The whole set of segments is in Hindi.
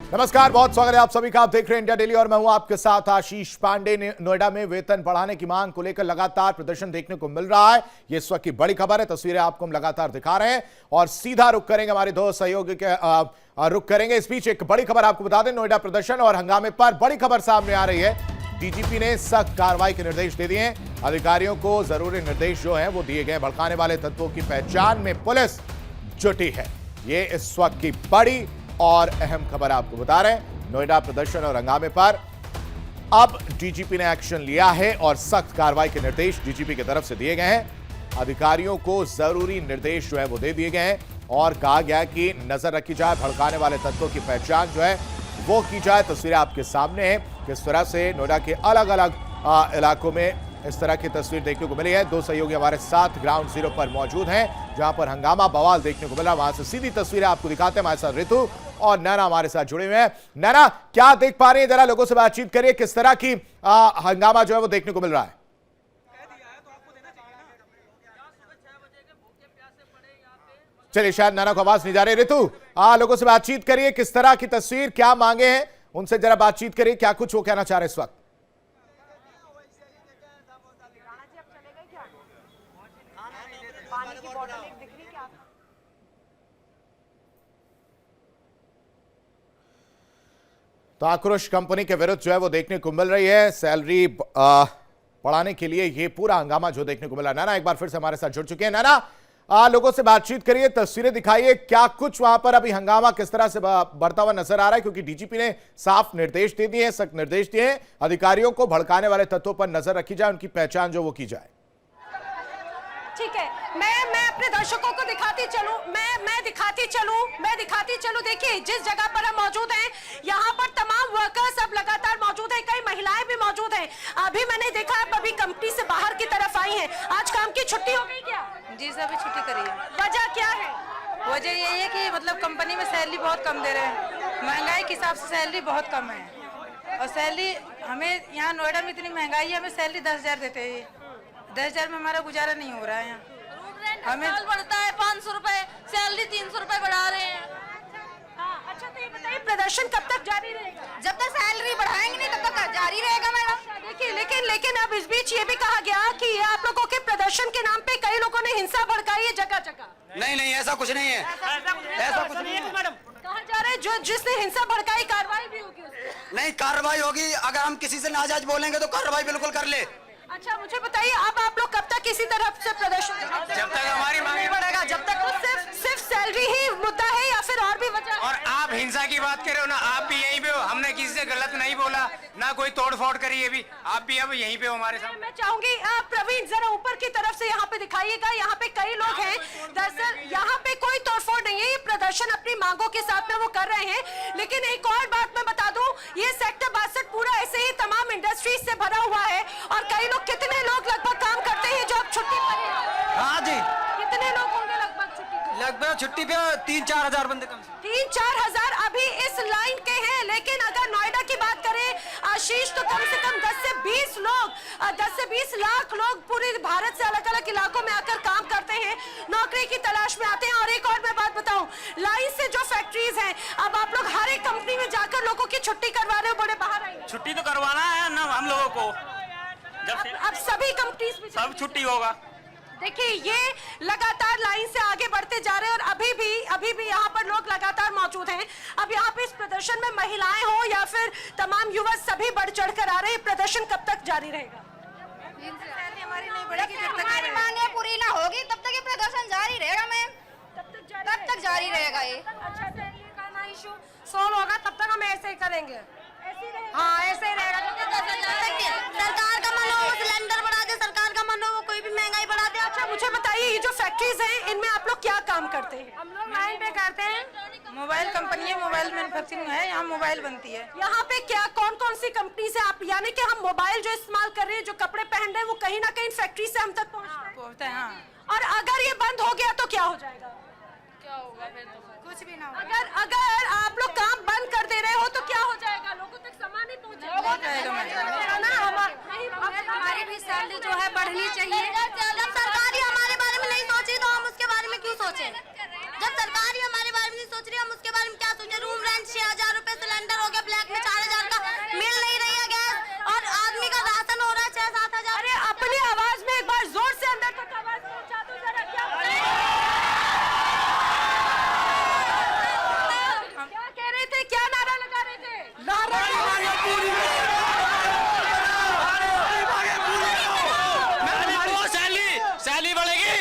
नमस्कार, बहुत स्वागत है आप सभी का। आप देख रहे हैं इंडिया डेली और मैं हूं आपके साथ आशीष पांडे। नोएडा में वेतन बढ़ाने की मांग को लेकर लगातार प्रदर्शन देखने को मिल रहा है। ये इस वक्त की बड़ी खबर है। तस्वीरें आपको हम लगातार दिखा रहे हैं और सीधा रुख करेंगे हमारे दो सहयोगी के रुख करेंगे। इस बीच एक बड़ी खबर आपको बता दें, नोएडा प्रदर्शन और हंगामे पर बड़ी खबर सामने आ रही है। डीजीपी ने सख्त कार्रवाई के निर्देश दे दिए हैं। अधिकारियों को जरूरी निर्देश जो है वो दिए गए। भड़काने वाले तत्वों की पहचान में पुलिस जुटी है। ये इस वक्त की बड़ी और अहम खबर आपको बता रहे हैं। नोएडा प्रदर्शन और हंगामे पर अब डीजीपी ने एक्शन लिया है और सख्त कार्रवाई के निर्देश डीजीपी की तरफ से दिए गए हैं। अधिकारियों को जरूरी निर्देश जो है वो दे दिए गए हैं और कहा गया कि नजर रखी जाए, भड़काने वाले तत्वों की पहचान जो है वो की जाए। तस्वीरें आपके सामने हैं किस तरह से नोएडा के अलग अलग इलाकों में इस तरह की तस्वीर देखने को मिली है। दो सहयोगी हमारे साथ ग्राउंड जीरो पर मौजूद हैं जहां पर हंगामा बवाल देखने को मिला। वहां से सीधी तस्वीरें आपको दिखाते हैं। हमारे साथ ऋतु और नैना हमारे साथ जुड़े हुए हैं। नैना, क्या देख पा रही है? जरा लोगों से बातचीत करिए, किस तरह की हंगामा जो है वो देखने को मिल रहा है? चलिए, शायद नैना को आवाज नहीं जा रही। ऋतु, लोगों से बातचीत करिए, किस तरह की तस्वीर, क्या मांगे हैं, उनसे जरा बातचीत करिए। क्या कुछ वो कहना चाह रहे हैं इस वक्त? तो आक्रोश कंपनी के विरुद्ध जो है वो देखने को मिल रही है। सैलरी बढ़ाने के लिए ये पूरा हंगामा जो देखने को मिला। नैना एक बार फिर से हमारे साथ जुड़ चुके हैं। नैना, लोगों से बातचीत करिए, तस्वीरें दिखाइए, क्या कुछ वहां पर अभी हंगामा किस तरह से बढ़ता हुआ नजर आ रहा है? क्योंकि डीजीपी ने साफ निर्देश दे दिए हैं, सख्त निर्देश दिए हैं, अधिकारियों को भड़काने वाले तत्वों पर नजर रखी जाए, उनकी पहचान जो वो की जाए। ठीक है, मैं अपने दर्शकों को दिखाती चलूं, मैं दिखाती चलूं। देखिए, जिस जगह पर हम मौजूद हैं यहाँ पर तमाम वर्कर्स अब लगातार मौजूद हैं, कई महिलाएं भी मौजूद हैं। अभी मैंने देखा आप अभी कंपनी से बाहर की तरफ आई हैं। आज काम की छुट्टी हो गई क्या? जी सर, अभी छुट्टी करी है। वजह क्या है? वजह यही है कि मतलब कंपनी में सैलरी बहुत कम दे रहे हैं। महंगाई के हिसाब से सैलरी बहुत कम है और सैलरी हमें यहाँ नोएडा में इतनी महंगाई है, हमें सैलरी 10,000 देते हैं। 10,000 में हमारा गुजारा नहीं हो रहा है। यहाँ हमें बढ़ता है 500 रुपए, सैलरी 300 रुपए बढ़ा रहे हैं। अच्छा, तो ये बताइए प्रदर्शन कब तक जारी रहेगा? जब तक सैलरी बढ़ाएंगे नहीं तब तक जारी रहेगा मैडम। देखिए, लेकिन अब इस बीच ये भी कहा गया कि आप लोगों के प्रदर्शन के नाम पे कई लोगों ने हिंसा भड़काई है जगह जगह। नहीं, ऐसा कुछ नहीं है। ऐसा कुछ नहीं है मैडम। कहा जा रहा है जो जिसने हिंसा भड़काई कार्रवाई भी होगी। नहीं, कार्रवाई होगी। अगर हम किसी से नाजायज बोलेंगे तो कार्रवाई बिल्कुल कर ले। अच्छा, मुझे बताइए, अब आप लोग कब तक किसी तरफ से प्रदर्शन? जब तक हमारी मांग नहीं बढ़ेगा, जब तक सिर्फ सैलरी ही मुद्दा है या फिर और भी वजह? और आप हिंसा की बात कर रहे हो ना, आप भी यहीं पे हो। हमने किसी से गलत नहीं बोला, ना कोई तोड़ फोड़ करी है भी। आप भी अब यहीं पे हो हमारे साथ। मैं चाहूंगी प्रवीण जरा ऊपर की तरफ से यहाँ पे दिखाइएगा। यहाँ पे कई लोग हैं। दरअसल यहाँ पे कोई तोड़फोड़ नहीं है, ये प्रदर्शन अपनी मांगों के साथ में वो कर रहे हैं। लेकिन एक और बात मैं बता दूं, ये सेक्टर 62 पूरा ऐसे ही तमाम इंडस्ट्रीज से भरा हुआ है और कई लोग, कितने लोग लगभग काम करते हैं जो अब छुट्टी पर हैं? हाँ जी, कितने लोग होंगे लगभग छुट्टी पर? लगभग छुट्टी पे 3-4 हजार बंदे कम से 3-4 हजार अभी इस लाइन के हैं। लेकिन अगर नोएडा की बात करें आशीष, तो कम से कम 10 से 20 लाख लोग पूरे भारत से अलग अलग इलाकों में आकर काम करते हैं, नौकरी की तलाश में आते हैं। और एक और मैं बात बताऊं, लाइन से जो फैक्ट्रीज हैं, अब आप लोग हर एक कंपनी में जाकर लोगों की छुट्टी करवा रहे हो, बड़े बाहर आएंगे। छुट्टी तो करवाना है ना हम लोगों को। अब सभी कंपनीज में सब छुट्टी होगा। देखिए, ये लगातार लाइन से आगे बढ़ते जा रहे हैं और अभी भी यहाँ पर लोग लगातार मौजूद हैं। अब यहाँ पे इस प्रदर्शन में महिलाएं हो या फिर तमाम युवा, सभी बढ़ चढ़ कर आ रहे हैं। प्रदर्शन कब तक जारी रहेगा? हमारी नहीं बढ़ेगी जब तक हमारी मांगे पूरी ना होगी तब तक ये प्रदर्शन जारी रहेगा मैम। तब तक जारी रहेगा ये। अच्छा, सैलरी का ना इशू सॉल्व होगा तब तक हम ऐसे ही करेंगे। हाँ, ऐसे ही रहेगा। सरकार का मन हो सिलेंडर बढ़ा दे, सरकार का मन हो कोई भी महंगाई बढ़ा दे। अच्छा, मुझे बताइए, ये जो फैक्ट्रीज हैं इनमें आप लोग क्या काम करते हैं? हम लोग लाइन पे करते हैं। मोबाइल कंपनी है, मोबाइल मैन्युफैक्चरिंग है, यहाँ मोबाइल बनती है। यहाँ पे क्या कौन सी कंपनी से आप, यानी कि हम मोबाइल जो इस्तेमाल कर रहे हैं, जो कपड़े पहन रहे हैं, वो कहीं ना कहीं फैक्ट्री से हम तक पहुँचते हैं? हाँ। और अगर ये बंद हो गया तो क्या हो जाएगा? क्या होगा फिर? तो कुछ भी ना होगा। अगर आप लोग काम बंद कर दे रहे हो तो क्या हो जाएगा? लोगों तक सामान नहीं पहुँचेगा। हमारी भी सैलरी जो है बढ़नी चाहिए। जब सरकार ही हमारे बारे में नहीं सोची तो हम उसके बारे में क्यों सोचें? जब सरकार ही हमारे बारे में नहीं सोच रही, हम उसके बारे में क्या सोचें? रूम रेंट 6,000 रुपए सिलेंडर आपने क्या नारा लगा रहे थे? नारा सैलरी बढ़ेगी,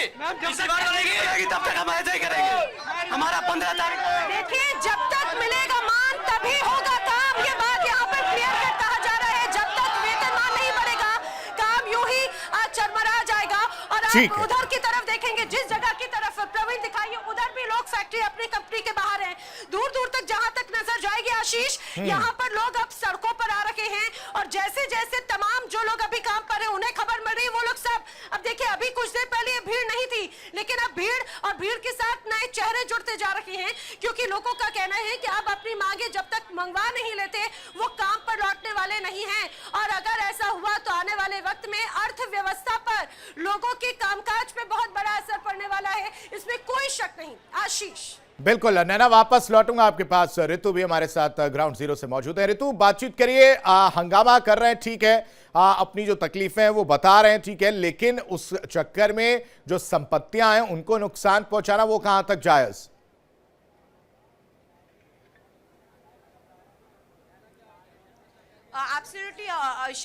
इस बार बढ़ेगी, तब तक हम ऐसे ही करेंगे। हमारा 15 तारीख। देखिए, जब तक मिलेगा मान तभी होगा काम। ये बात यहाँ पर क्लियर कट कहा जा रहा है। जब तक वेतनमान नहीं बढ़ेगा, काम यूं ही चरमरा जाएगा। और आप उधर की तरफ देखेंगे, जिस जगह की तरफ प्रवीण दिखाइए, उधर भी लोग फैक्ट्री अपनी कंपनी के बाहर हैं। दूर दूर तक जहां तक नजर जाएगी आशीष, यहाँ पर लोग अब सड़कों पर आ रखे हैं। और जैसे जैसे तमाम जो लोग अभी काम पर है, उन्हें खबर मिल रही है, वो लोग सब अब देखिए, अभी कुछ देर पहले ये भीड़ नहीं थी, लेकिन अब भीड़ और भीड़ के साथ नए चेहरे जुड़ते जा रहे हैं। क्योंकि लोगों का कहना है कि अब अपनी मांगे जब तक मंगवा नहीं लेते, वो काम पर लौटने वाले नहीं हैं। और अगर ऐसा हुआ तो आने वाले वक्त में अर्थव्यवस्था पर, लोगों के कामकाज पे बहुत बड़ा असर पड़ने वाला है, इसमें कोई शक नहीं। आशीष। बिल्कुल नैना, वापस लौटूंगा आपके पास। ऋतु भी हमारे साथ ग्राउंड जीरो से मौजूद है। ऋतु, बातचीत करिए। हंगामा कर रहे हैं, ठीक है, अपनी जो तकलीफें हैं वो बता रहे हैं, ठीक है, लेकिन उस चक्कर में जो संपत्तियां हैं उनको नुकसान पहुंचाना, वो कहां तक जायज? एब्सोल्युटली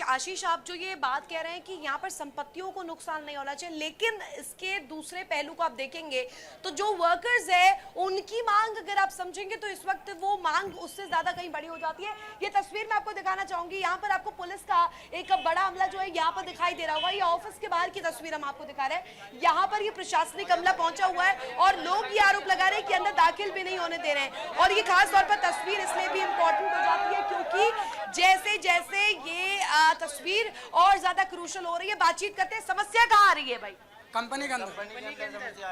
आशीष, आप जो ये बात कह रहे हैं कि यहाँ पर संपत्तियों को नुकसान नहीं होना चाहिए, लेकिन इसके दूसरे पहलू को आप देखेंगे तो जो वर्कर्स है उनकी मांग अगर आप समझेंगे तो इस वक्त वो मांग उससे ज्यादा कहीं बड़ी हो जाती है। ये तस्वीर मैं आपको दिखाना चाहूंगी। यहाँ पर आपको पुलिस का एक बड़ा अमला जो है यहाँ पर दिखाई दे रहा होगा। ये ऑफिस के बाहर की तस्वीर हम आपको दिखा रहे हैं। यहाँ पर ये प्रशासनिक अमला पहुंचा हुआ है और लोग ये आरोप लगा रहे हैं कि अंदर दाखिल भी नहीं होने दे रहे हैं। और ये खास तौर पर तस्वीर इसलिए भी इंपॉर्टेंट हो जाती है क्योंकि जैसे जैसे ये तस्वीर और ज्यादा क्रूशल हो रही है, बातचीत करते हैं। समस्या कहाँ आ रही है भाई? कंपनी के अंदर।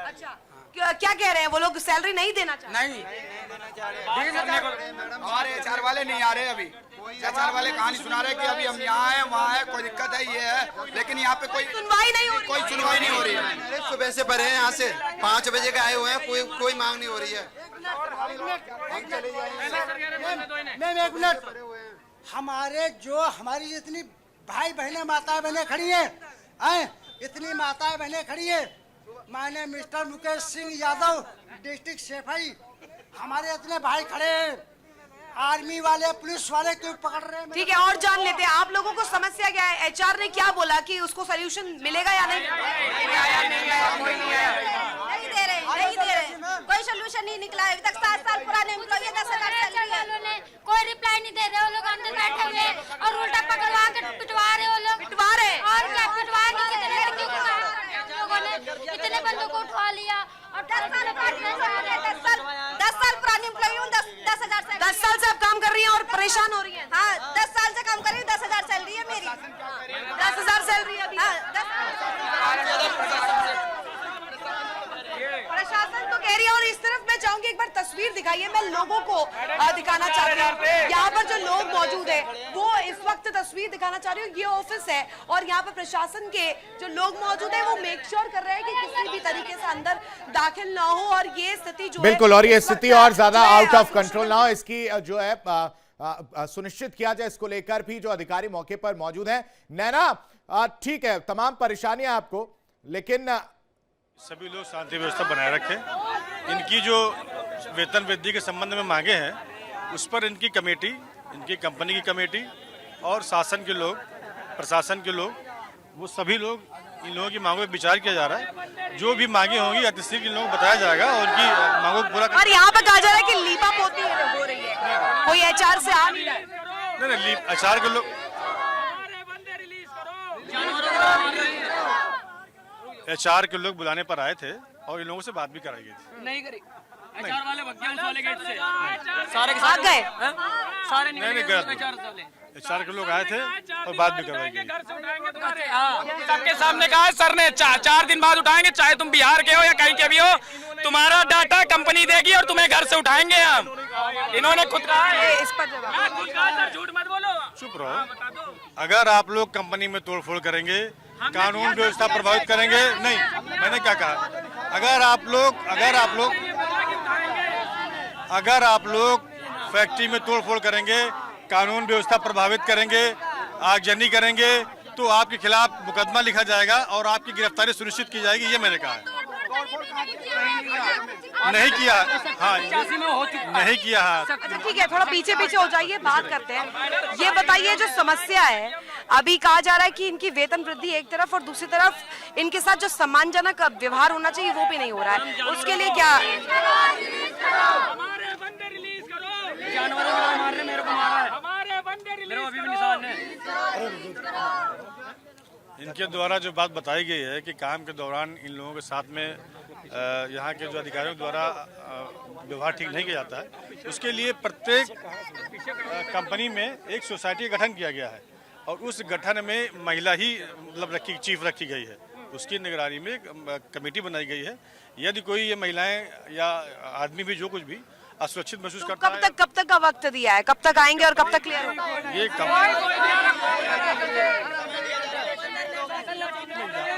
अच्छा, क्या कह रहे हैं वो लोग? सैलरी नहीं देना चाहते? नहीं, हमारे एचआर वाले नहीं आ रहे अभी। एचआर वाले कहानी सुना रहे कि अभी हम यहाँ हैं, वहाँ है, कोई दिक्कत है, ये है, लेकिन यहाँ पे कोई सुनवाई नहीं हो रही। कोई सुनवाई नहीं हो रही है। सुबह से भरे हैं, यहाँ से 5 बजे के आए हुए हैं, कोई मांग नहीं हो रही है। मैम एक मिनट, हमारी जितनी भाई बहनें माताएं बहनें खड़ी हैं, इतनी माताएं बहनें खड़ी हैं, माने मिस्टर मुकेश सिंह यादव डिस्ट्रिक्ट सेफाई, हमारे इतने भाई खड़े हैं, आर्मी वाले पुलिस वाले क्यों पकड़ रहे हैं? ठीक है, और जान लेते हैं आप लोगों को समस्या क्या है। एचआर ने क्या बोला कि उसको सोल्यूशन मिलेगा या नहीं? नहीं दे रहे, कोई सोल्यूशन नहीं निकला है अभी तक। 7 साल पुराने एम्प्लॉय 10,000 सैलरी है, कोई रिप्लाई नहीं दे रहे। वो लोग अंदर बैठे हुए और उल्टा पकड़वा के पिटवा रहे। वो लोग पिटवा रहे और क्या पिटवा के कितने लड़कियों को लोगों ने कितने बंदों को उठवा लिया। और 10 साल पुरानी एम्प्लॉय हूँ, 10,000 सैलरी। 10 साल से आप काम कर रही हैं और परेशान हो रही हैं? हाँ, 10 साल से काम कर रही हूँ, 10,000 सैलरी है मेरी। 10,000 सैलरी है अभी? प्रशासन तो कह रही है। और इस तरफ मैं चाहूंगी एक बार तस्वीर दिखाइए, मैं लोगों को दिखाना चाह रही हूँ। यहाँ पर जो लोग मौजूद है वो इस वक्त तस्वीर दिखाना चाह रही हूँ। ये ऑफिस है और यहाँ पर प्रशासन के जो लोग मौजूद है वो मेक श्योर कर रहे हैं कि किसी भी तरीके से अंदर दाखिल ना हो। और ये स्थिति जो बिल्कुल, और ये स्थिति और ज्यादा आउट ऑफ कंट्रोल ना हो, इसकी जो है सुनिश्चित किया जाए। इसको लेकर भी जो अधिकारी मौके पर मौजूद हैं। नैना, ठीक है, तमाम परेशानियां आपको, लेकिन सभी लोग शांति व्यवस्था बनाए रखें। इनकी जो वेतन वृद्धि के संबंध में मांगे हैं उस पर इनकी कमेटी, इनकी कंपनी की कमेटी और शासन के लोग, प्रशासन के लोग, वो सभी लोग, इन लोगों की मांगों पर विचार किया जा रहा है। जो भी मांगे होंगी अतिशीघ्र इन लोगों को बताया जाएगा और उनकी मांगों को पूरा। और यहाँ पर कहा जा रहा है कि लीपा पोती हो रही है, कोई एचआर से आ नहीं रहा है। नहीं, एचआर के लोग, एचआर के लोग बुलाने पर आए थे और इन लोगों से बात भी कराई गई थी। नहीं करी, एचआर वाले भग गए उस वाले गेट से, सारे भाग गए, सारे नहीं गए। एचआर के लोग आए थे और बात भी करवाई गई। सबके सामने कहा है सर ने 4 दिन बाद उठाएंगे, चाहे तुम बिहार के हो या कहीं के भी हो, तुम्हारा डाटा कंपनी देगी और तुम्हें घर से उठाएंगे हम। इन्होंने खुद कहा है, इस पर जवाब झूठ मत बोलो, चुप रहो। अगर आप लोग कंपनी में तोड़फोड़ करेंगे, कानून व्यवस्था प्रभावित करेंगे, नहीं, मैंने क्या कहा, अगर आप लोग फैक्ट्री में तोड़फोड़ करेंगे, कानून व्यवस्था प्रभावित करेंगे, आगजनी करेंगे, तो आपके खिलाफ मुकदमा लिखा जाएगा और आपकी गिरफ्तारी सुनिश्चित की जाएगी, ये मैंने कहा है। नहीं किया, हाँ नहीं किया। अच्छा ठीक है, थोड़ा पीछे पीछे हो जाइए, बात करते हैं। ये बताइए जो समस्या है, अभी कहा जा रहा है कि इनकी वेतन वृद्धि एक तरफ और दूसरी तरफ इनके साथ जो सम्मानजनक व्यवहार होना चाहिए वो भी नहीं हो रहा है, उसके लिए क्या? हमारे बंदे रिलीज करो, जानवरों को मार रहे, मेरे को मारा है, हमारे बंदे रिलीज करो, अभी भी निशान है। इनके द्वारा जो बात बताई गई है कि काम के दौरान इन लोगों के साथ में यहाँ के जो अधिकारियों द्वारा व्यवहार ठीक नहीं किया जाता है, उसके लिए प्रत्येक कंपनी में एक सोसाइटी का गठन किया गया है और उस गठन में महिला ही मतलब चीफ रखी गई है। उसकी निगरानी में कमेटी बनाई गई है। यदि कोई ये महिलाएं या आदमी भी जो कुछ भी असुरक्षित महसूस करता है, कब तक का वक्त दिया है, कब तक आएंगे और कब तक क्लियर होगा? ये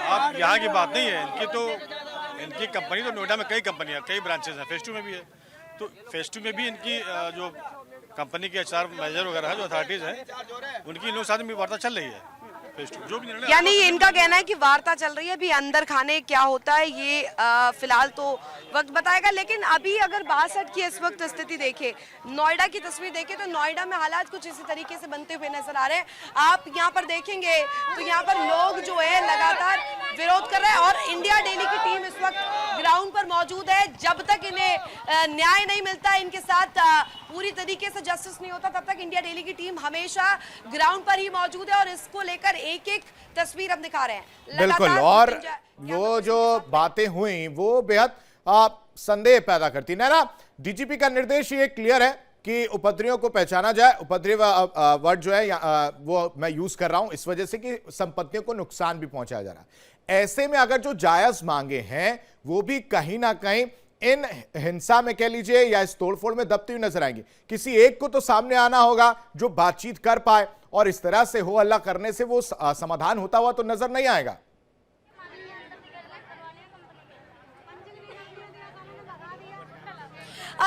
आप यहाँ की बात नहीं है, इनकी कंपनी तो नोएडा में कई कंपनियां, कई ब्रांचेस हैं, फेज 2 में भी है। तो फेज 2 में भी इनकी जो कंपनी के HR मैनेजर वगैरह है, जो अथॉरिटीज हैं, उनकी इन लोगों के साथ भी वार्ता चल रही है। जो भी निर्णय, यानी इनका कहना है कि वार्ता चल रही है, अभी अंदर खाने क्या होता है ये फिलहाल तो वक्त बताएगा। लेकिन अभी अगर 62 की इस वक्त स्थिति देखे, नोएडा की तस्वीर देखें तो नोएडा में हालात कुछ इसी तरीके से बनते हुए नजर आ रहे हैं। आप यहाँ पर देखेंगे तो यहाँ पर लोग जो है लगातार विरोध कर रहे हैं और इंडिया डेली की टीम इस वक्त ग्राउंड पर मौजूद है। जब तक इन्हें न्याय नहीं मिलता, इनके साथ पूरी तरीके से जस्टिस नहीं होता, तब तक इंडिया डेली की टीम हमेशा ग्राउंड पर ही मौजूद है और इसको लेकर एक एक तस्वीर हम दिखा रहे हैं। बिल्कुल, और वो जो बातें हुई वो बेहद संदेह पैदा करती है ना। डीजीपी का निर्देश ये क्लियर है कि उपद्रवियों को पहचाना जाए। उपद्रव वर्ड जो है वो मैं यूज कर रहा हूं इस वजह से कि संपत्तियों को नुकसान भी पहुंचाया जा रहा है। ऐसे में अगर जो जायज मांगे हैं वो भी कहीं ना कहीं इन हिंसा में कह लीजिए या इस तोड़फोड़ में दबती हुई नजर आएंगी। किसी एक को तो सामने आना होगा जो बातचीत कर पाए, और इस तरह से हो हल्ला करने से वो समाधान होता हुआ तो नजर नहीं आएगा।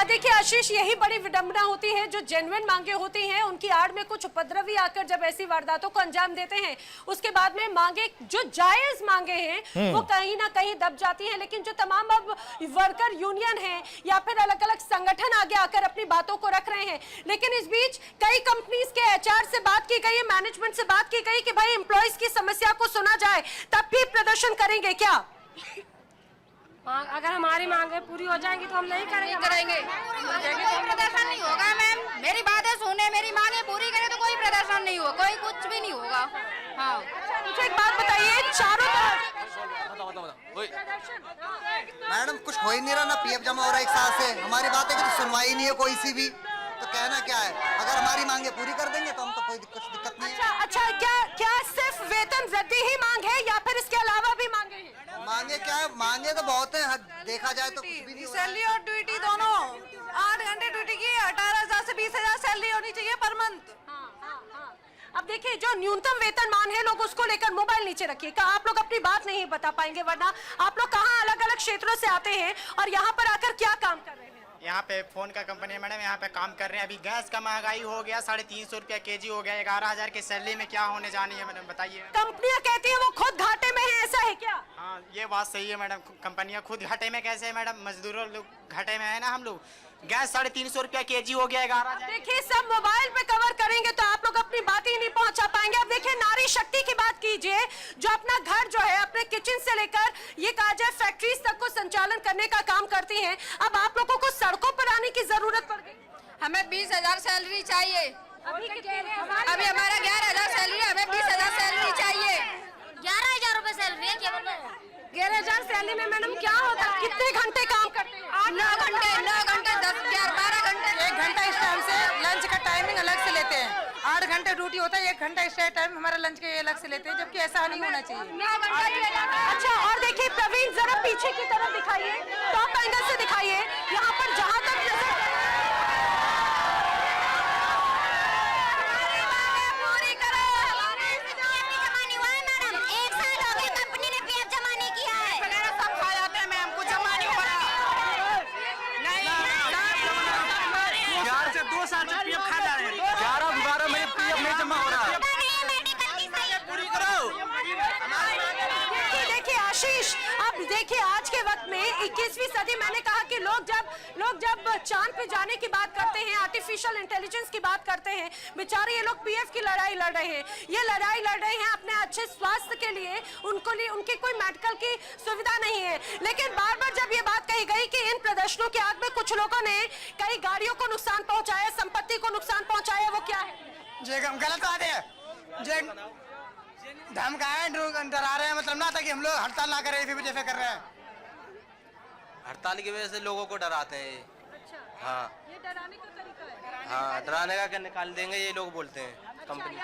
देखिए आशीष, यही बड़ी विडंबना होती है, जो जेन्युइन मांगे होती हैं उनकी आड़ में कुछ उपद्रवी आकर जब ऐसी वारदातों को अंजाम देते हैं, उसके बाद में मांगे जो जायज मांगे हैं वो कहीं ना कहीं दब जाती हैं। लेकिन जो तमाम अब वर्कर यूनियन हैं या फिर अलग अलग संगठन आगे आकर अपनी बातों को रख रहे हैं, लेकिन इस बीच कई कंपनीज के HR से बात की गई है, मैनेजमेंट से बात की गई कि भाई एम्प्लॉइज की समस्या को सुना जाए, तब भी प्रदर्शन करेंगे क्या? अगर हमारी मांगे पूरी हो जाएंगी तो हम नहीं करेंगे। कोई प्रदर्शन नहीं होगा मैम, मेरी बातें सुने, मेरी मांगे पूरी करें तो कोई प्रदर्शन नहीं होगा, कोई कुछ भी नहीं होगा। हाँ, मुझे एक बात बताइए, चारों तरफ मैडम कुछ हो ही नहीं रहा ना, PF जमा हो रहा है 1 साल से, हमारी बातें की तो सुनवाई नहीं है कोई सी भी, तो कहना क्या है? अगर हमारी मांगे पूरी कर देंगे तो हम तो कोई कुछ दिक्कत नहीं है। अच्छा, क्या सिर्फ वेतन वृद्धि ही मांग है या फिर इसके अलावा भी मांगे हैं? मांगे क्या है? मांगे तो बहुत है, देखा जाए तो कुछ भी नहीं। सैलरी और ड्यूटी दोनों 8 घंटे ड्यूटी की 18,000 से 20,000 सैलरी होनी चाहिए पर मंथ। अब देखिए, जो न्यूनतम वेतन मान है, लोग उसको लेकर मोबाइल नीचे रखिए। क्या आप लोग अपनी बात नहीं बता पाएंगे? वरना आप लोग कहाँ अलग अलग क्षेत्रों से आते हैं और यहाँ पर आकर क्या काम कर रहे हैं? यहाँ पे फोन का कंपनी है मैडम, यहाँ पे काम कर रहे हैं। अभी गैस का महंगाई हो गया, 350 रुपया kg हो गया, 11,000 की सैलरी में क्या होने जानी है मैडम, बताइए। कंपनियां कहती है वो खुद घाटे में है, ऐसा है क्या? हाँ, ये बात सही है मैडम। कंपनियां खुद घाटे में कैसे है मैडम? मजदूरों लोग घाटे में है ना हम लोग। गैस 350 रुपया kg हो गया, 11,000। देखिए, सब मोबाइल पे कवर करेंगे तो आप लोग अपनी बात ही नहीं पहुंचा पाएंगे। अब देखिए, नारी शक्ति की बात कीजिए, जो अपना घर जो है अपने किचन से लेकर ये कहा जाए फैक्ट्रीज तक को संचालन करने का काम करती हैं। अब आप लोगों को सड़कों पर आने की जरूरत पड़ गई। हमें 20,000 सैलरी चाहिए। अभी हमारा 11,000 सैलरी है, हमें 20,000 सैलरी चाहिए। 11,000 रुपए सैलरी है, क्या 11,000 सैलरी में मैडम क्या होता है? कितने घंटे काम करते हैं? 9 घंटे 10, 11, 12 घंटे। 1 घंटा इस टाइम से लंच का टाइमिंग अलग से लेते हैं। 8 घंटे ड्यूटी होता है, 1 घंटा एक्स्ट्रा टाइम हमारा लंच के अलग से लेते हैं, जबकि ऐसा नहीं होना चाहिए। अच्छा, और देखिए प्रवीण, जरा पीछे की तरफ दिखाइए, टॉप एंगल से दिखाइए। यहाँ पर जहाँ तक देखिए आशीष, अब देखिए आज के वक्त में 21वीं सदी, मैंने कहा कि लोग जब चांद पे जाने की बात करते हैं, आर्टिफिशियल इंटेलिजेंस की बात करते हैं, बेचारे ये लोग पीएफ की लड़ाई लड़ रहे हैं। ये लड़ाई लड़ रहे हैं अपने अच्छे स्वास्थ्य के लिए, उनकी कोई मेडिकल की सुविधा नहीं है। लेकिन बार बार जब ये बात कही गई कि इन प्रदर्शनों की आग में कुछ लोगों ने कई गाड़ियों को नुकसान पहुंचाया, संपत्ति को नुकसान पहुंचाया, वो क्या है? जो गलत बात है, जो धमकाए डरा रहे हैं, मतलब ना था कि हम लोग हड़ताल ना करें, इसी वजह से कर रहे हैं। हड़ताल की वजह से लोगों को डराते हैं। अच्छा, हाँ, ये डराने का तरीका है। हाँ, डराने का क्या निकाल देंगे ये लोग बोलते हैं कंपनी।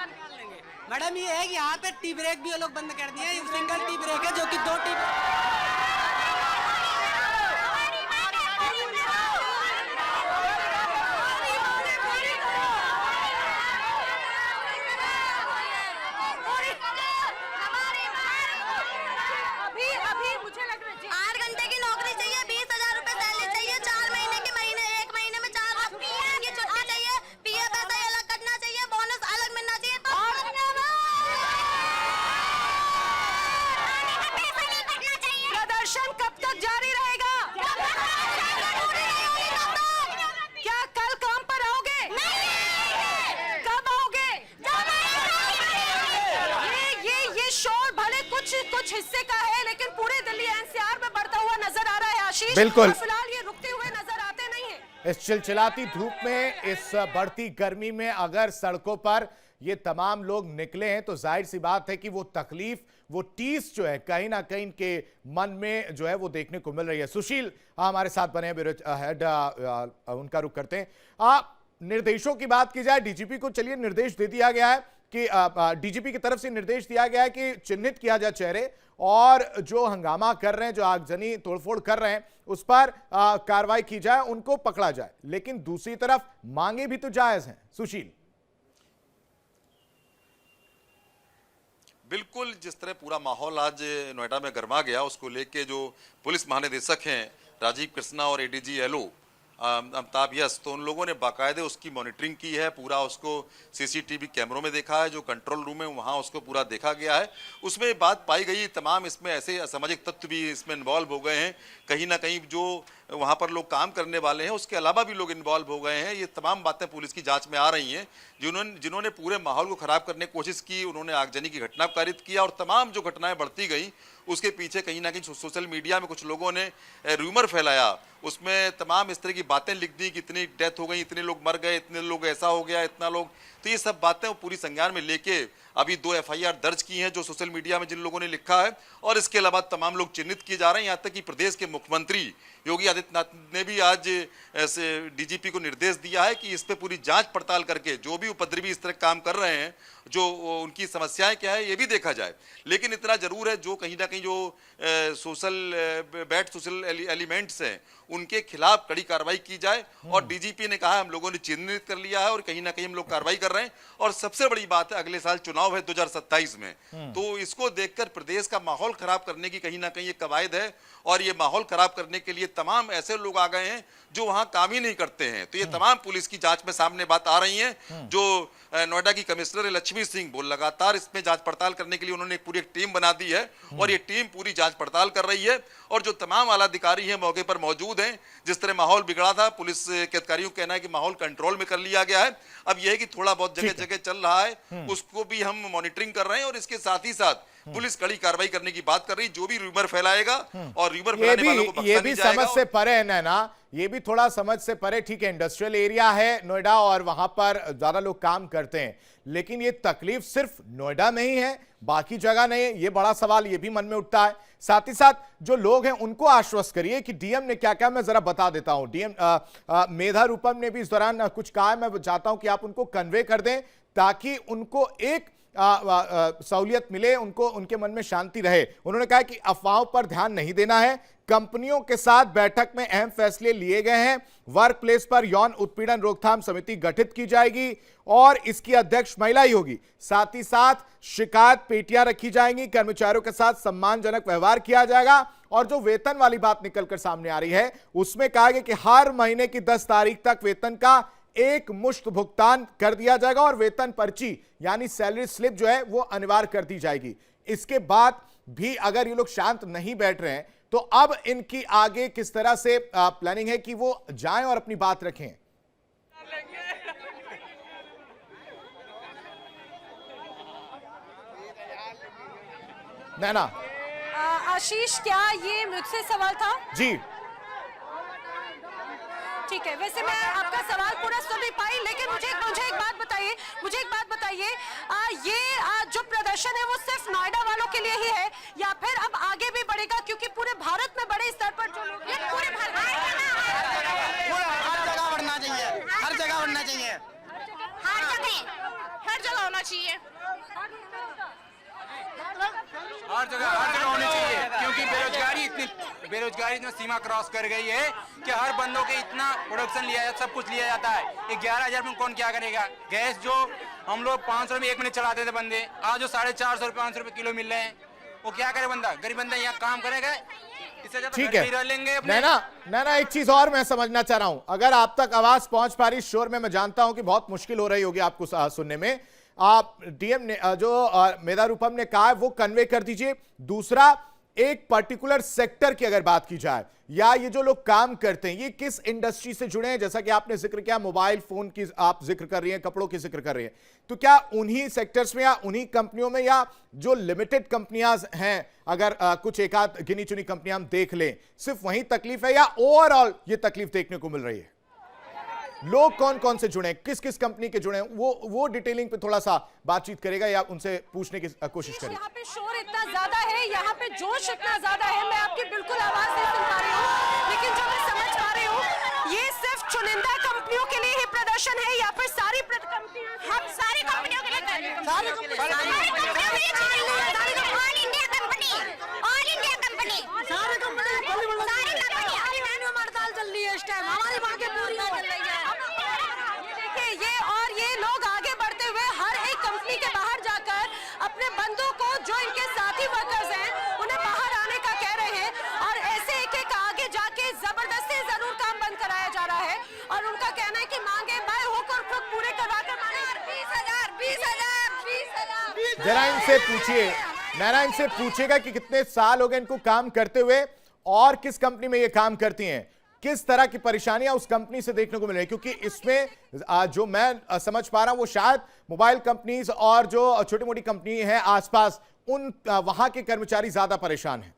मैडम ये है कि यहाँ पे टी ब्रेक भी ये लोग बंद कर दिए, सिंगल टी ब्रेक है जो कि 2 टी अभी मुझे लग रहा है 8 घंटे की नौकरी चाहिए, 20,000 रुपए सैलरी चाहिए, 4 महीने के महीने 1 महीने में 4 की छुट्टी चाहिए, पीएफ पैसा अलग कटना चाहिए, बोनस अलग मिलना चाहिए। प्रदर्शन कब तक जारी रहेगा? क्या कल काम पर आओगे? कब आओगे? ये शोर भले कुछ हिस्से का है, लेकिन पूरे दिल्ली एनसीआर में बढ़ता हुआ नजर आ रहा है आशीष। बिल्कुल। और फिलहाल ये रुकते हुए नजर आते नहीं है। इस चिलचिलाती धूप में, इस बढ़ती गर्मी में अगर सड़कों पर ये तमाम लोग निकले हैं तो जाहिर सी बात है कि वो तकलीफ, वो टीस जो है कहीं ना कहीं इनके मन में जो है वो देखने को मिल रही है। सुशील हमारे साथ बने हैं, ब्यूरो हेड, उनका रुख करते हैं। निर्देशों की बात की जाए, डीजीपी को चलिए निर्देश दे दिया गया है कि डीजीपी की तरफ से निर्देश दिया गया है कि चिन्हित किया जाए चेहरे, और जो हंगामा कर रहे हैं, जो आगजनी तोड़फोड़ कर रहे हैं, उस पर कार्रवाई की जाए, उनको पकड़ा जाए। लेकिन दूसरी तरफ मांगे भी तो जायज हैं। सुशील, बिल्कुल, जिस तरह पूरा माहौल आज नोएडा में गर्मा गया, उसको लेके जो पुलिस महानिदेशक हैं राजीव कृष्णा और एडीजी एलओ अमिताभ यस, तो उन लोगों ने बाकायदे उसकी मॉनिटरिंग की है, पूरा उसको सीसीटीवी कैमरों में देखा है, जो कंट्रोल रूम है वहाँ उसको पूरा देखा गया है। उसमें बात पाई गई, तमाम इसमें ऐसे असामाजिक तत्व भी इसमें इन्वॉल्व हो गए हैं, कहीं ना कहीं जो वहाँ पर लोग काम करने वाले हैं उसके अलावा भी लोग इन्वॉल्व हो गए हैं। ये तमाम बातें पुलिस की जांच में आ रही हैं। जिन्होंने पूरे माहौल को खराब करने की कोशिश की, उन्होंने आगजनी की घटना को कारित किया, और तमाम जो घटनाएं बढ़ती गई उसके पीछे कहीं ना कहीं सोशल मीडिया में कुछ लोगों ने रूमर फैलाया, उसमें तमाम इस तरह की बातें लिख दी कि इतनी डेथ हो गई, इतने लोग मर गए, इतने लोग ऐसा हो गया, इतना लोग, तो ये सब बातें वो पूरी संज्ञान में लेके अभी 2 FIR दर्ज की हैं जो सोशल मीडिया में जिन लोगों ने लिखा है, और इसके अलावा तमाम लोग चिन्हित किए जा रहे हैं। यहाँ तक कि प्रदेश के मुख्यमंत्री योगी आदित्यनाथ ने भी आज ऐसे डीजीपी को निर्देश दिया है कि इस पे पूरी जांच पड़ताल करके जो भी उपद्रवी इस तरह काम कर रहे हैं, जो उनकी समस्याएं क्या है ये भी देखा जाए। लेकिन इतना जरूर है, जो कहीं ना कहीं जो बैड सोशल एलिमेंट्स हैं उनके खिलाफ कड़ी कार्रवाई की जाए, और डीजीपी ने कहा हम लोगों ने चिन्हित कर लिया है और कहीं ना कहीं हम लोग कार्रवाई कर रहे हैं। और सबसे बड़ी बात है, अगले साल चुनाव है 2027 में, तो इसको देखकर प्रदेश का माहौल खराब करने की कहीं ना कहीं एक कवायद है, और ये माहौल खराब करने के लिए तमाम ऐसे लोग आ गए हैं जो वहां काम ही नहीं करते हैं। तो ये तमाम पुलिस की जांच में सामने बात आ रही है। जो नोएडा की कमिश्नर लक्ष्मी सिंह, वो लगातार इसमें जांच पड़ताल करने के लिए उन्होंने एक पूरी टीम बना दी है, और ये टीम पूरी जांच पड़ताल कर रही है। और जो तमाम आला अधिकारी हैं मौके पर मौजूद हैं, जिस तरह माहौल बिगड़ा था, पुलिस के अधिकारियों का कहना है कि माहौल कंट्रोल में कर लिया गया है। अब यह है कि थोड़ा बहुत जगह जगह चल रहा है, उसको भी हम मॉनिटरिंग कर रहे हैं, और इसके साथ ही साथ पुलिस कड़ी कार्रवाई करने की बात कर रही है। जो भी रूमर फैलाएगा और रूमर फैलाने वालों को बख्शा नहीं जाएगा। समझ से परे है ना, ये भी थोड़ा समझ से परे। ठीक है, इंडस्ट्रियल एरिया है नोएडा और वहां पर ज्यादा लोग काम करते हैं, लेकिन ये तकलीफ सिर्फ नोएडा में ही है, बाकी जगह नहीं है। ये बड़ा सवाल ये भी मन में उठता है। साथ ही साथ जो लोग हैं उनको आश्वस्त करिए कि डीएम ने क्या क्या, मैं जरा बता देता हूं। डीएम मेधा रूपम ने भी इस दौरान कुछ कहा है, मैं चाहता हूं कि आप उनको कन्वे कर दें ताकि उनको एक सहूलियत मिले, उनको उनके मन में शांति रहे। उन्होंने कहा कि अफवाहों पर ध्यान नहीं देना है, कंपनियों के साथ बैठक में अहम फैसले लिए गए हैं, वर्क प्लेस पर यौन उत्पीड़न रोकथाम समिति गठित की जाएगी और इसकी अध्यक्ष महिला ही होगी। साथ ही साथ शिकायत पेटियां रखी जाएंगी, कर्मचारियों के साथ सम्मानजनक व्यवहार किया जाएगा। और जो वेतन वाली बात निकलकर सामने आ रही है उसमें कहा गया कि हर महीने की 10 तारीख तक वेतन का एक मुश्त भुगतान कर दिया जाएगा और वेतन पर्ची यानी सैलरी स्लिप जो है वो अनिवार्य कर दी जाएगी। इसके बाद भी अगर ये लोग शांत नहीं बैठ रहे हैं तो अब इनकी आगे किस तरह से प्लानिंग है कि वो जाएं और अपनी बात रखें? नैना। आशीष, क्या ये मुझसे सवाल था? जी ठीक है, वैसे मैं आपका सवाल पूरा सुन नहीं पाई, लेकिन मुझे एक बात बताइए, ये जो प्रदर्शन है वो सिर्फ नोएडा वालों के लिए ही है या फिर अब आगे भी बढ़ेगा? क्योंकि पूरे भारत में बड़े स्तर पर जो लोग हर जगह बढ़ना चाहिए, हर जगह बढ़ना चाहिए, हर जगह होना चाहिए। हर जगह होनी चाहिए, क्योंकि बेरोजगारी इतनी सीमा क्रॉस कर गई है कि हर बंदों के इतना प्रोडक्शन लिया जाता, सब कुछ लिया जाता है। 11,000 में कौन क्या करेगा? गैस जो हम लोग 500 में 1 मिनट चलाते थे बंदे, आज जो 450 रुपए 500 रुपए किलो मिल रहे हैं, वो क्या करे बंदा? गरीब बंदा यहाँ काम करेगा, इससे ज्यादा ठीक है। रह लेंगे। नैना, एक चीज और मैं समझना चाह रहा हूं, अगर आप तक आवाज पहुंच पा रही शोर में, मैं जानता हूं कि बहुत मुश्किल हो रही होगी आपको सुनने में। आप डीएम ने जो मेधा रूपम ने कहा है वो कन्वे कर दीजिए। दूसरा, एक पर्टिकुलर सेक्टर की अगर बात की जाए, या ये जो लोग काम करते हैं ये किस इंडस्ट्री से जुड़े हैं? जैसा कि आपने जिक्र किया मोबाइल फोन की आप जिक्र कर रही हैं, कपड़ों की जिक्र कर रही हैं, तो क्या उन्हीं सेक्टर्स में या उन्हीं कंपनियों में, या जो लिमिटेड कंपनियां हैं, अगर कुछ एक आध गिनी चुनी कंपनियां हम देख लें, सिर्फ वहीं तकलीफ है या ओवरऑल ये तकलीफ देखने को मिल रही है? लोग कौन कौन से जुड़े हैं, किस किस कंपनी के जुड़े हैं, वो डिटेलिंग पे थोड़ा सा बातचीत करेगा या उनसे पूछने की कोशिश करेगा। यहाँ पे शोर इतना ज्यादा है, यहाँ पे जोश इतना ज्यादा है, मैं आपकी बिल्कुल आवाज नहीं सुन पा रही हूँ, लेकिन जो मैं समझ पा रही हूँ, ये सिर्फ चुनिंदा कंपनियों के लिए ही प्रदर्शन है या फिर सारी कंपनियां? हम सारी कंपनियों के लिए, ऑल इंडिया कंपनी, हड़ताल चल रही है इस टाइम, हमारी मांगे पूरी हो रही है। देखिए, ये लोग आगे बढ़ते हुए हर एक कंपनी के बाहर जाकर अपने बंदों को, जो इनके साथी वर्कर्स हैं, उन्हें बाहर आने का कह रहे हैं, और ऐसे एक आगे जाके जबरदस्ती जरूर काम बंद कराया जा रहा है, और उनका कहना है कि मांगे बाय होकर खुद पूरे करवा कर 20,000 जरा इनसे पूछिए, नैना, इनसे पूछेगा कि कितने साल हो गए इनको काम करते हुए और किस कंपनी में ये काम करती हैं, किस तरह की परेशानियां उस कंपनी से देखने को मिल रही है, क्योंकि इसमें जो मैं समझ पा रहा हूं वो शायद मोबाइल कंपनीज और जो छोटी मोटी कंपनी है आसपास, उन वहां के कर्मचारी ज्यादा परेशान हैं।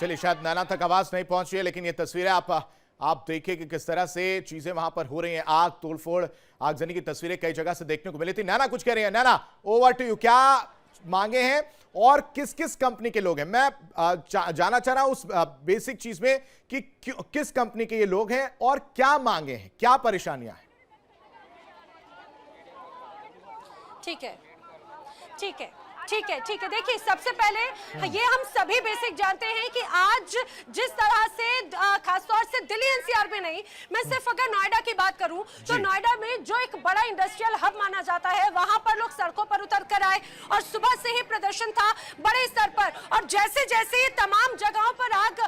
चलिए, शायद नैना तक आवाज नहीं पहुंच रही है, लेकिन ये तस्वीरें आप देखिए कि किस तरह से चीजें वहां पर हो रही हैं। आग, तोड़फोड़, आगजनी की तस्वीरें कई जगह से देखने को मिली थी। नैना कुछ कह रही है। नैना, ओवर टू यू, क्या मांगे हैं और किस किस कंपनी के लोग हैं? मैं जानना चाह रहा हूं उस बेसिक चीज में कि किस कंपनी के ये लोग हैं और क्या मांगे हैं, क्या परेशानियां हैं? ठीक है। देखिए, सबसे पहले ये हम सभी बेसिक जानते हैं कि आज जिस तरह से खासतौर से दिल्ली एनसीआर में नहीं, मैं सिर्फ अगर नोएडा की बात करूं तो नोएडा में जो एक बड़ा इंडस्ट्रियल हब माना जाता है, वहां पर लोग सड़कों पर उतर कर आए और सुबह से ही प्रदर्शन था बड़े स्तर पर, और जैसे जैसे ये तमाम जगहों पर आग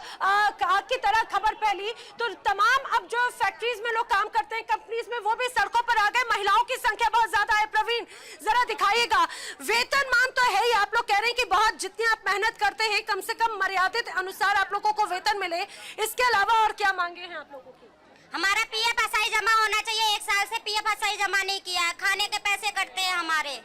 की तरह खबर फैली, तो तमाम अब जो फैक्ट्रीज में लोग काम करते हैं, कंपनीज में, वो भी सड़कों पर आ गए। महिलाओं की संख्या बहुत ज्यादा है। प्रवीण, जरा दिखाइएगा। वेतनमान तो है ही, आप लोग कह रहे हैं कि बहुत जितनी आप मेहनत करते हैं कम से कम मर्यादित अनुसार आप लोगों को वेतन मिले, इसके अलावा और क्या मांगे हैं आप लोगों की? हमारा पीएफ एसआई जमा होना चाहिए। 1 साल से पीएफ एसआई जमा नहीं किया है, खाने के पैसे कटते हैं हमारे।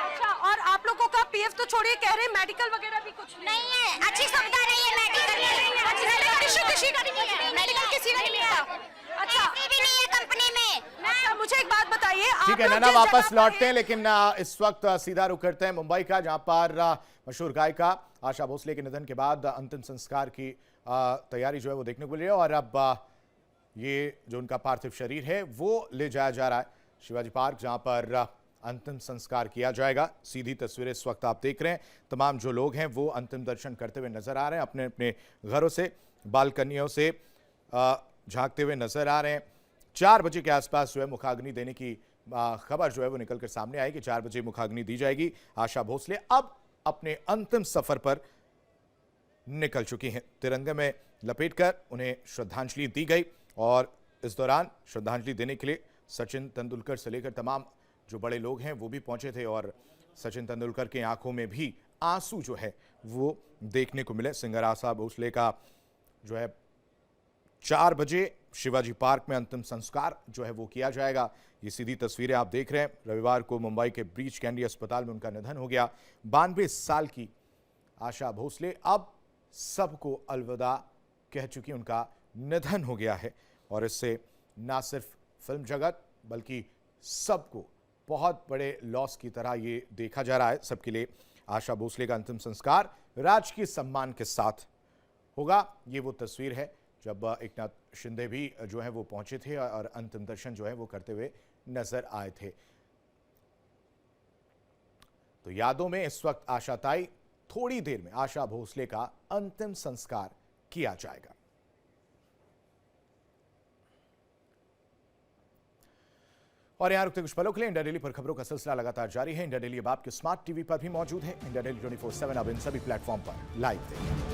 अच्छा, और आप लोगों का पीएफ तो छोड़िए, कह रहे हैं मेडिकल वगैरह भी कुछ नहीं है, अच्छी सुविधा नहीं है मेडिकल किसी का नहीं मिलता। अच्छा, भी नहीं है कंपनी में। अच्छा, मुझे एक बात बताइए। ठीक है नैना, वापस लौटते हैं, लेकिन इस वक्त सीधा रुख करते हैं मुंबई का, जहां पर मशहूर गायिका आशा भोसले के निधन के बाद अंतिम संस्कार की तैयारी जो है वो देखने को मिल रही है, और अब ये जो उनका पार्थिव शरीर है वो ले जाया जा रहा है शिवाजी पार्क, जहां पर अंतिम संस्कार किया जाएगा। सीधी तस्वीरें इस वक्त आप देख रहे हैं। तमाम जो लोग हैं वो अंतिम दर्शन करते हुए नजर आ रहे हैं, अपने अपने घरों से, बालकनियों से झांकते हुए नजर आ रहे हैं। 4 बजे के आसपास जो है मुखाग्नि देने की खबर जो है वो निकलकर सामने आई कि 4 बजे मुखाग्नि दी जाएगी। आशा भोसले अब अपने अंतिम सफर पर निकल चुकी हैं। तिरंगे में लपेटकर उन्हें श्रद्धांजलि दी गई और इस दौरान श्रद्धांजलि देने के लिए सचिन तेंदुलकर से लेकर तमाम जो बड़े लोग हैं वो भी पहुंचे थे और सचिन तेंदुलकर की आंखों में भी आंसू जो है वो देखने को मिले। सिंगर आशा भोसले का जो है 4 बजे शिवाजी पार्क में अंतिम संस्कार जो है वो किया जाएगा। ये सीधी तस्वीरें आप देख रहे हैं। रविवार को मुंबई के ब्रीच कैंडी अस्पताल में उनका निधन हो गया। 92 साल की आशा भोसले अब सबको अलविदा कह चुकी, उनका निधन हो गया है और इससे ना सिर्फ फिल्म जगत बल्कि सबको बहुत बड़े लॉस की तरह ये देखा जा रहा है। सबके लिए आशा भोसले का अंतिम संस्कार राजकीय सम्मान के साथ होगा। ये वो तस्वीर है जब एकनाथ शिंदे भी जो है वो पहुंचे थे और अंतिम दर्शन जो है वो करते हुए नजर आए थे। तो यादों में इस वक्त आशाताई, थोड़ी देर में आशा भोसले का अंतिम संस्कार किया जाएगा। और यहां रुकते कुछ पलों के लिए इंडिया डेली पर खबरों का सिलसिला लगातार जारी है। इंडिया डेली अब आपके स्मार्ट टीवी पर भी मौजूद है। इंडिया डेली 24/7 अब इन सभी प्लेटफॉर्म पर लाइव देखें।